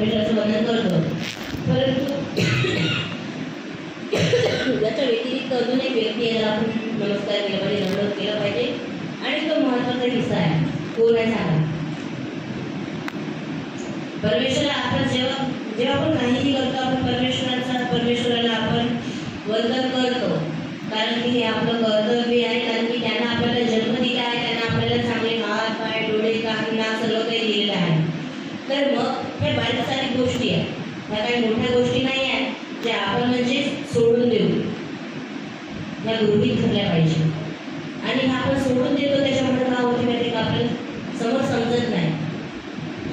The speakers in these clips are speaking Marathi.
परमेश्वराचं वंदन करतो, परंतु याच्या व्यतिरिक्त अजून एक व्यक्ती आहे ज्याला आपण नमस्कार केला पाहिजे, दंडवत केला पाहिजे, आणि तो महत्त्वाचा हिस्सा आहे. कोण आहे सांगा? परमेश्वराला आपण जेव्हा आपण काहीही करतो, आपण परमेश्वराला आपण वंदन करतो, कारण की हे आपलं कर्तव्य आहे. कारण की त्यांना आपल्याला जन्म दिला आहे, त्यांना आपल्याला चांगले हात, पाय, डोळे, कान, नाक सर्व काही दिलेलं आहे. तर मग हे बारीक सारीक गोष्टी आहेत, ह्या काही मोठ्या गोष्टी नाही आहेत ज्या आपण म्हणजे सोडून देऊ, या गृहीत धरल्या पाहिजे. आणि हा आपण सोडून देतो त्याच्यामुळे काय होते माहिती का, आपल्याला समोर समजत नाही.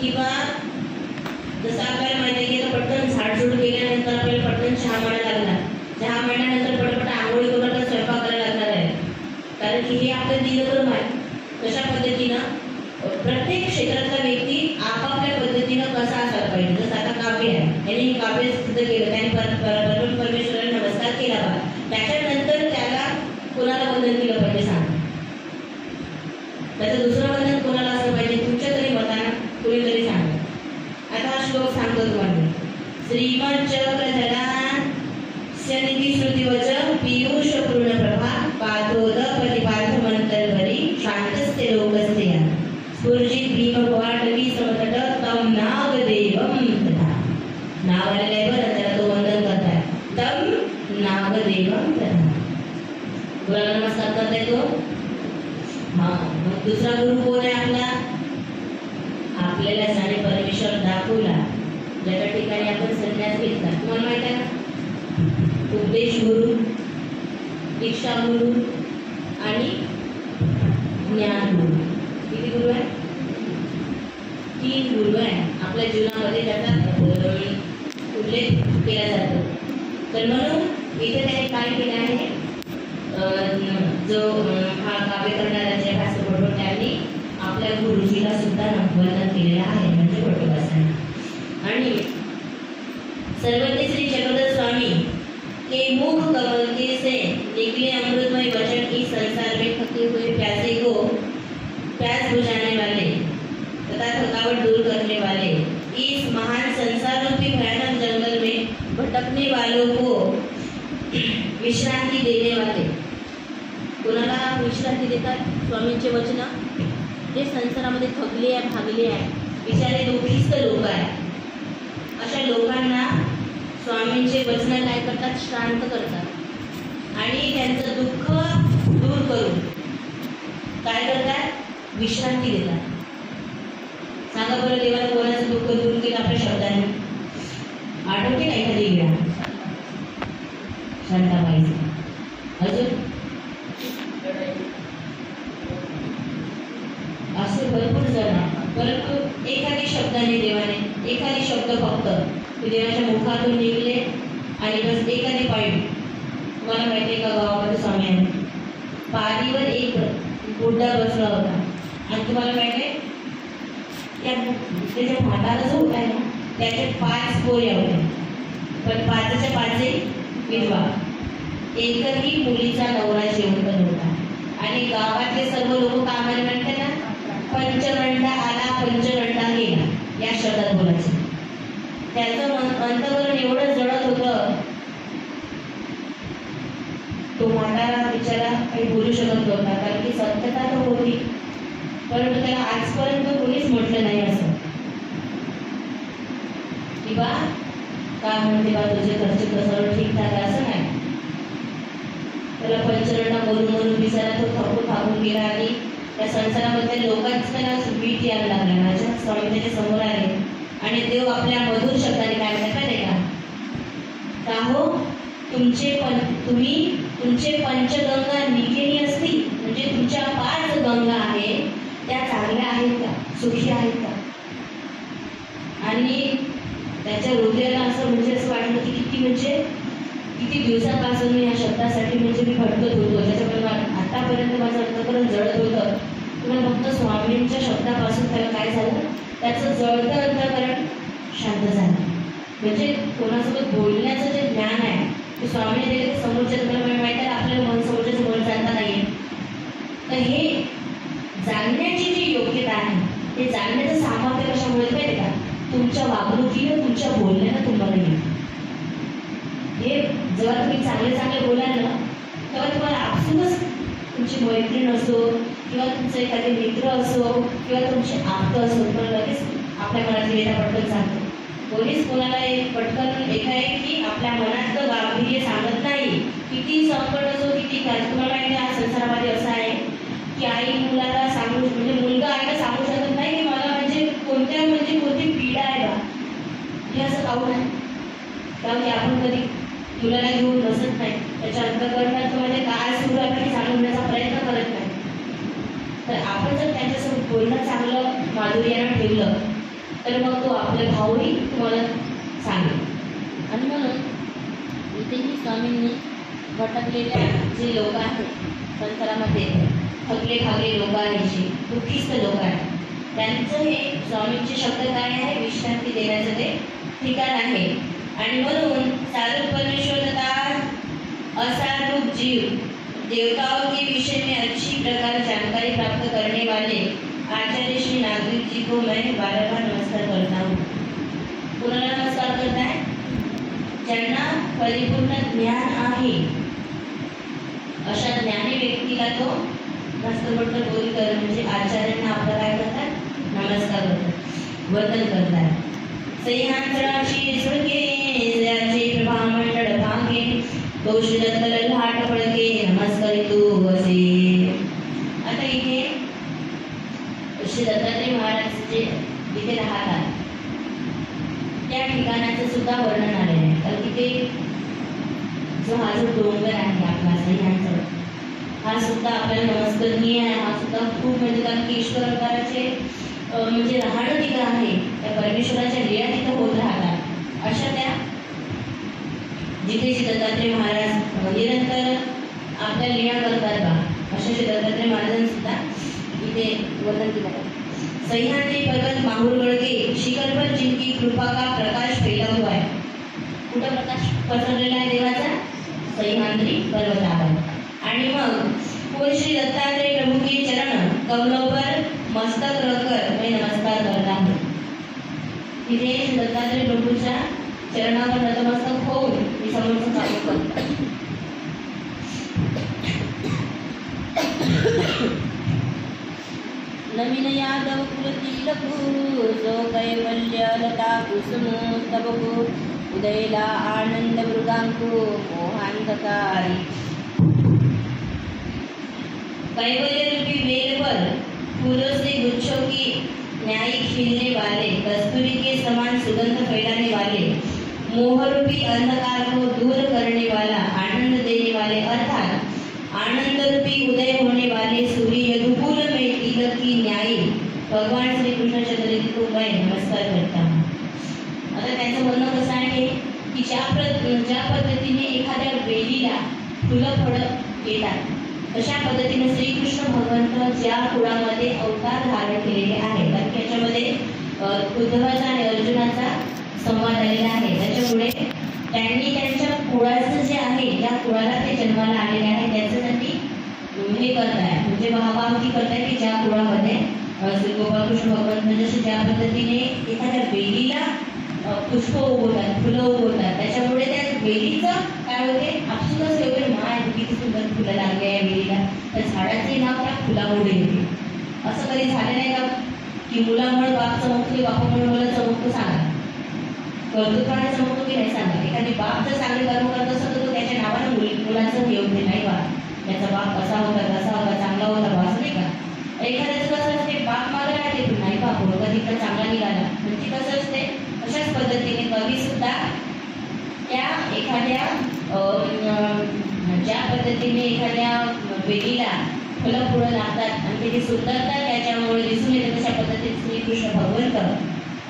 किंवा जसं आपल्याला माहिती आहे की पटकन झाडझूड केल्यानंतर आपल्याला पटकन चहा मांडायला लागला, चहा मांडल्यानंतर पटपट आंघोळी करून स्वयंपाक करायला लागणार आहे, कारण की हे आपल्या दिनक्रम आहे. तशा पद्धतीनं प्रत्येक क्षेत्रातला व्यक्ती आपापल्या पद्धतीनं कसा असायला पाहिजे. जसं आता काव्य आहे, यांनी हे काव्य सिद्ध केलं, त्याने परमेश्वराला नमस्कार केला बा, त्याच्यानंतर त्याला कोणाला वंदन केलं पाहिजे सांगा? त्याचं दुसरं वंदन कोणाला असलं पाहिजे? तुमच्या तरी मतानं कोणीतरी सांगा. आता हा श्लोक सांगतो तुम्हाला. श्रीमच्चक्रधरा शनिधी श्रुतिवच पीयूष पूर्ण प्रभा पाथोद प्रतिपार्थ मंतरभरी शांतस्ते लोकस्ते या स्फुर्जित भीम भवाटवी समतट तम नागदेवम तथा. नाव आलेलं आहे बरं, त्याला तो वंदन करताय. तम नागदेवम तथा. गुरुला नमस्कार करताय तो. हा, मग दुसरा गुरु कोण आहे आपला? आपल्याला साने परमेश्वर दाखवला, ज्याच्या ठिकाणी आपण संन्यास घेतला. तुम्हाला माहित आहे ना, उपदेश गुरु, दीक्षा गुरु आणि ज्ञान गुरु. किती गुरु आहे? 3 गुरु आहे आपल्या जीवनामध्ये, ज्याचा उल्लेख केला जातो. तर म्हणून इथे त्याने काय केलं आहे, जो हा काव्य करणारा जे भास्कर त्यांनी आपल्या गुरुजीला सुद्धा वंदन केलेलं आहे, म्हणजे बटोबासांना. आणि सर्वज्ञ श्री चक्रधर स्वामी के मुख कमल के से निकले अमृतमय वचन, इस संसार में थके हुए प्यासे को प्यास बुझाने वाले तथा थकावट दूर करने वाले, इस महान संसार रूपी भयानक जंगल में भटकने वालों को विश्रांती देने वाले. कोणाला विश्रांती देतात? स्वामींचे वचन. जे संसारामध्ये थकले आहे, भागले आहे, बिचारे दुःखीस्त लोक आहेत, अशा लोकांना स्वामींचे वचन काय करतात? शांत करतात आणि त्यांचं दुःख दूर करून काय करतात? विश्रांती देतात. सांगा बरं, देवाला कोणाचं दुःख दूर केलं आपल्या शब्दाने? आठवते का एखादी वेळा? शांताबाईचं. अजून असे भरपूर जण आहे, परंतु एखादी शब्दाने देवाने, एखादी शब्द फक्त देवाच्या मुखातून निघले आणि बस एखादी पायी. तुम्हाला माहिती आहे का, गावामध्ये स्वामी आहे, पारीवर एक बुड्ढा बसला होता आणि तुम्हाला माहिती आहे त्याच्या हाताला जो होता ना, त्याचे 5 पोरी होते, पण 5च्या 5 विधवा. एकही मुलीचा नवरा जिवंत नव्हता. आणि गावातले सर्व लोक कामाला म्हणतात ना, पंचगंडा आला पंचगंडा गेला, या शब्दात बोलायचं. त्याचं अंतःकरण एवढं जळत होतं, तो म्हातारा बिचारा काही बोलू शकत नव्हता, कारण की सत्यता तर होती, परंतु त्याला आजपर्यंत कोणीच म्हटलं नाही असं की बा काय म्हणते बा तुझे घरचे कसं ठीकठाक आहे, असं नाही. त्याला पंचगंडा बोलून बोलून बिचारा तो थांबून गेला आणि त्या संसारामध्ये लोकांचं त्याला वीट यायला लागला. माझ्या स्वामी त्याच्या समोर आले आणि देव आपल्या मधुर शब्दाने काय म्हणतात का हो, तुमचे पंचगंगा निकेनी असती, म्हणजे तुमच्या 5 गंगा आहेत त्या चांगल्या आहेत का, सुखी आहेत का? आणि त्याच्या हृदयाला असं म्हणजे असं वाटलं की किती दिवसापासून मी या शब्दासाठी म्हणजे मी भटकत होतो, त्याच्यामुळे आतापर्यंत माझं अंतःकरण जळत होतं. तुला फक्त स्वामींच्या शब्दापासून त्याला काय झालं, त्याचं जळतं अंतःकरण शांत झालं. म्हणजे कोणासोबत बोलण्याचं जे ज्ञान आहे ते स्वामीने दिले. समोरच्या तुम्हाला माहिती आहे आपल्याला मन समोरच्याचं मन जाणता नाही. तर हे जाणण्याची जी योग्यता आहे, हे जाणण्याचं सामर्थ्य कशामुळे माहिती का? तुमच्या वागणुकीनं, तुमच्या बोलण्यानं तुम्हाला मिळतं. हे जेव्हा तुम्ही चांगले चांगले बोलाल ना, तेव्हा तुम्हाला आपसूकच तुमची मैत्रीण असो किंवा तुमचे एखादे मित्र असो किंवा तुमचे आप्त असो, तुम्हाला लगेच आपल्या मनात वेळा पटकन सांगतो. कोणीच कोणाला एक पटकन एकाएकी आपल्या मनातलं गांभीर्य सांगत नाही. किती संकट असो, किती काय. तुम्हाला माहिती आहे, आज संसारामध्ये असं आहे की आई मुलाला सांगू, म्हणजे मुलगा आईला सांगू शकत नाही की मला म्हणजे कोणती पीडा आहे बा, हे असं काहून आहे. कारण की आपण कधी मुलाला घेऊन बसत नाही, त्याच्या अंतःकरणात म्हणजे काय सुरू आहे हे जाणून घेण्याचा प्रयत्न करत नाही. तर आपण जर त्यांच्यासोबत बोलणं चांगलं माधुर्यानं ठेवलं तर मग तो आपले भावही तुम्हाला सांगेल. आणि म्हणून इथेही स्वामींनी भटकलेल्या जे लोक आहेत संसारामध्ये, थकले खागले लोक आहेत, जे दुःखीस्त लोक आहेत, त्यांचं हे स्वामींचे शब्द काय आहे, विश्रांती देण्याचं ते ठिकाण आहे. आणि म्हणून साधु परमेश्वरता असाधु जीव देवताओं के विषय में अच्छी प्रकार जानकारी प्राप्त करने वाले आचार्य श्री नागरिक जी को मैं बार-बार नमस्कार करता हूँ. कोणाला नमस्कार करताय? ज्यांना परिपूर्ण ज्ञान आहे अशा ज्ञानी व्यक्तीला तो मस्तपट बोली कर, म्हणजे आचार्यांना आपलं काय करतात, नमस्कार करतात, वंदन करतात. सह्यांचराशी सुळके ज्याचे प्रभामंडळ भागे तो श्री दत्त लाट पडके नमस्कारितो असे. आता इथे श्री दत्तात्रय महाराज जे जिथे राहतात त्या ठिकाणाचं सुद्धा वर्णन आलेलं आहे. कारण तिथे हा जो डोंगर आहे आपला सह्यांचर, हा सुद्धा आपल्याला नमस्करणीय आहे. हा सुद्धा खूप म्हणजे कारण की ईश्वर अवताराचे म्हणजे राहणं तिथं आहे, त्या परमेश्वराच्या लीला तिथं होत राहतात. अशा त्या जिथे श्री दत्तात्रय महाराज निरंतर आपल्या लीला करतात बा, अशा श्री दत्तात्रय महाराजांनी सुद्धा इथे वर्णन केलं आहे. सह्याद्री पर्वत माहूरगढ़ के शिखर पर जिनकी कृपा का प्रकाश फैला हुआ है. कुठं प्रकाश पसरलेला आहे देवाचा? सह्याद्री पर्वतावर. आणि मग कोण श्री दत्तात्रय प्रभु के चरण कमलों पर मस्तक रखकर मैं नमस्कार करता हूँ. तिथे श्री दत्तात्रय प्रभूच्या चरणावर नतमस्तक होऊन मी समोरचं चालू करतो. नवीन यादव कुलतिलकू जो कैवल्य लता कुसुम तबकू उदयला आनंद मृगांकू मोहांधकारी. कैवल्य रूपी बेल पर फूलों से गुच्छों की न्यायी खिलने वाले, कस्तूरी के समान सुगंध फैलाने वाले, मोहरूपी अंधकार को दूर करने वाला, आनंद देने वाले अर्थात आनंद रूपी उदय होने वाले सूर्य यदुकुल में तिलक की न्यायी भगवान श्री कृष्णचंद्र जी को मैं नमस्कार करता हूँ. आता त्यांचं म्हणणं कसं आहे की ज्या पद्धतीने एखाद्या वेलीला फुलं फळं येतात तशा पद्धतीने श्रीकृष्ण भगवंत ज्या कुळामध्ये अवतार धारण केलेले आहेत, कारण त्याच्यामध्ये उद्धवाचा आणि अर्जुनाचा संवाद आलेला आहे. त्याच्यामुळे त्यांनी त्यांच्या कुळाचं जे आहे, ज्या कुळाला ते जन्माला आलेले आहे त्याच्यासाठी हे करताय, म्हणजे वाहवाही करताय की ज्या कुळामध्ये श्री गोपाळकृष्ण भगवंत जसे ज्या पद्धतीने एखाद्या वेलीला पुष्प उगवतात, फुलं उगवतात, त्याच्यामुळे त्या वेलीचं काय होते, आपसुकच एवढे माय किती सुंदर फुलं लागले आहे वेलीला, त्या झाडाचे नाव त्या फुलामुळे येते. असं कधी झालं नाही का की मुलामुळे बाप चमकते, बापामुळे मुलं चमकतो? सांगा, कर्तृत्वाने चमकतो की नाही सांगा. एखादी बाप जर चांगले कर्म करत असतो तर तो त्याच्या नावानं मुलाचं हे होते नाही बा, त्याचा बाप असा होता तसा होता चांगला होता बा, असं नाही का. एखाद्याचं कसं असते, बाप मागं राहते पण नाही बाप मुलगा तिथं चांगला निघाला, म्हणजे कसं असते. अशाच पद्धतीने कवी सुद्धा त्या एखाद्या ज्या पद्धतीने एखाद्या वेलीला फुलं फुलं लागतात आणि त्याची सुंदरता त्याच्यामुळे दिसून येते, तशा पद्धतीने श्रीकृष्ण भगवंत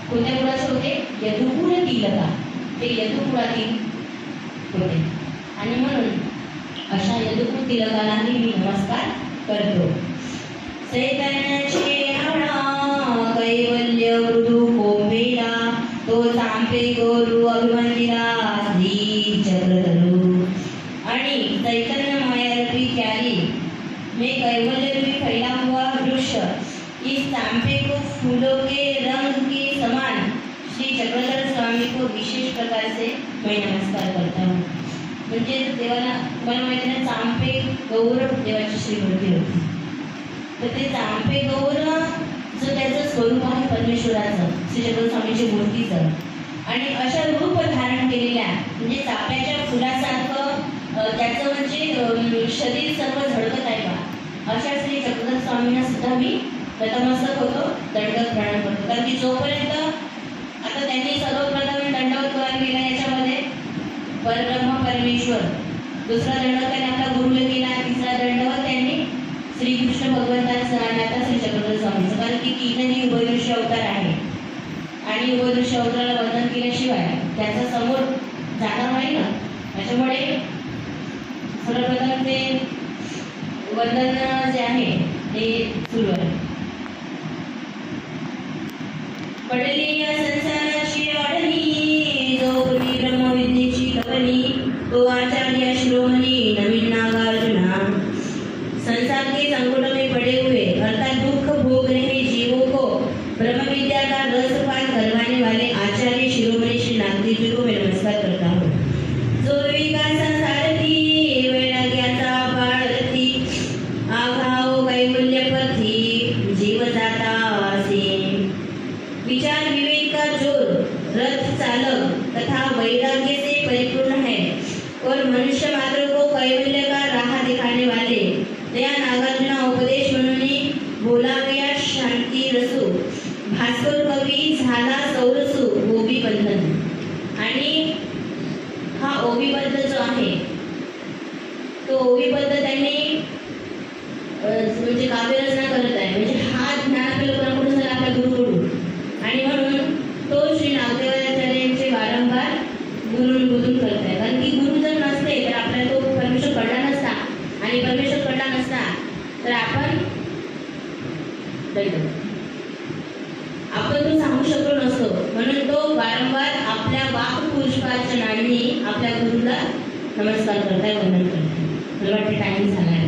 कोणत्या कुळाचे होते? यदुकुल तिलका, ते यदुकुळातील होते. आणि म्हणून अशा यदुकुल तिलकालाही मी नमस्कार करतो. चैतन्याचे आणा कैवल्य मृदू कोंबेला, तो चांपे गोरू अभिमंदिरा श्री चक्रधरू. आणि चैतन्य मायारूपी क्यारी में कैवल्य रूपी फैला हुआ वृक्ष, इस चांपे को फूलों के रंग के समान विशेष प्रकारचे मी नमस्कार करता हूँ. म्हणजे देवाला मला माहिती आहे चांपे गौर देवाची श्रीमूर्ती होती. तर ते चांपे गौर जो त्याचं स्वरूप आहे परमेश्वराचं, श्री जगन्नाथ स्वामीची मूर्तीचं, आणि अशा रूप धारण केलेल्या म्हणजे चाफ्याच्या फुलासारखं त्याचं म्हणजे शरीर सर्व झळकत आहे का, अशा श्री जगन्नाथ स्वामींना सुद्धा मी नतमस्तक होतो, दंडवत प्रणाम करतो. कारण की जोपर्यंत आता त्यांनी सर्वप्रथम दंडवत कोणाला केला याच्यामध्ये परब्रह्म परमेश्वर, दुसरा दंडवत त्यांनी आपला गुरुला केला, तिसरा दंडवत त्यांनी श्रीकृष्ण भगवंतांचा आणि आता श्री जगन्नाथ स्वामींचं. कारण की तीनही उभयदृश्य अवतार आहे आणि उभयदृश्य अवताराला वंदन केल्याशिवाय त्याचा समोर जाणार नाही ना. त्याच्यामुळे सर्वप्रथम ते वंदन जे आहे ते सुरू आहे. पडली या संसाराची अडणी, जो पूर्वी ब्रह्मविद्येची कवनी, तो आचार्य शिरोमणी नवीन नागार्जुना. संसार के संकट में पड़े हुए अर्थात दुख भोग रहे जीवों को ब्रह्म विद्या का रसपान करवाने वाले आचार्य शिरोमणि श्री नागदेव जी को मैं नमस्कार करता हूँ. जो विकासा सारथी वैराग्याचा बाळरथी, आघाव कैवल्य पथी जीव जाता वासी. विचार विवेक का जोर रथ चालक तथा वैराग्य से परिपूर्ण है और मनुष्य मात्र को कैवल्य का राह दिखाने वाले दया नागार्जुना उपदेश म्हणून बोला गया शांती रसू. भास्कर कवी झाला सौरसू ओबी बंधन. आणि हा ओबीबद्ध जो आहे तो ओबीबद्ध त्यांनी म्हणजे काव्यरचना करत आहे. म्हणजे हा ज्ञान आपल्याला कोणाकडून झाला, आपल्या गुरुकडून, आणि म्हणून तो श्री नागदेवाचार्यांचे वारंवार गुरुबोधून करत आहे. कारण की गुरु जर नसते तर आपल्याला तो परमेश्वर कळला नसता, आणि परमेश्वर कळला नसता तर आपण तो सांगू शकलो नसतो. म्हणून तो वारंवार आपल्या वाक्पुष्पार्चनांनी आपल्या गुरुला नमस्कार करताय, वंदन करताय. मला वाटतं टाइम झाला आहे.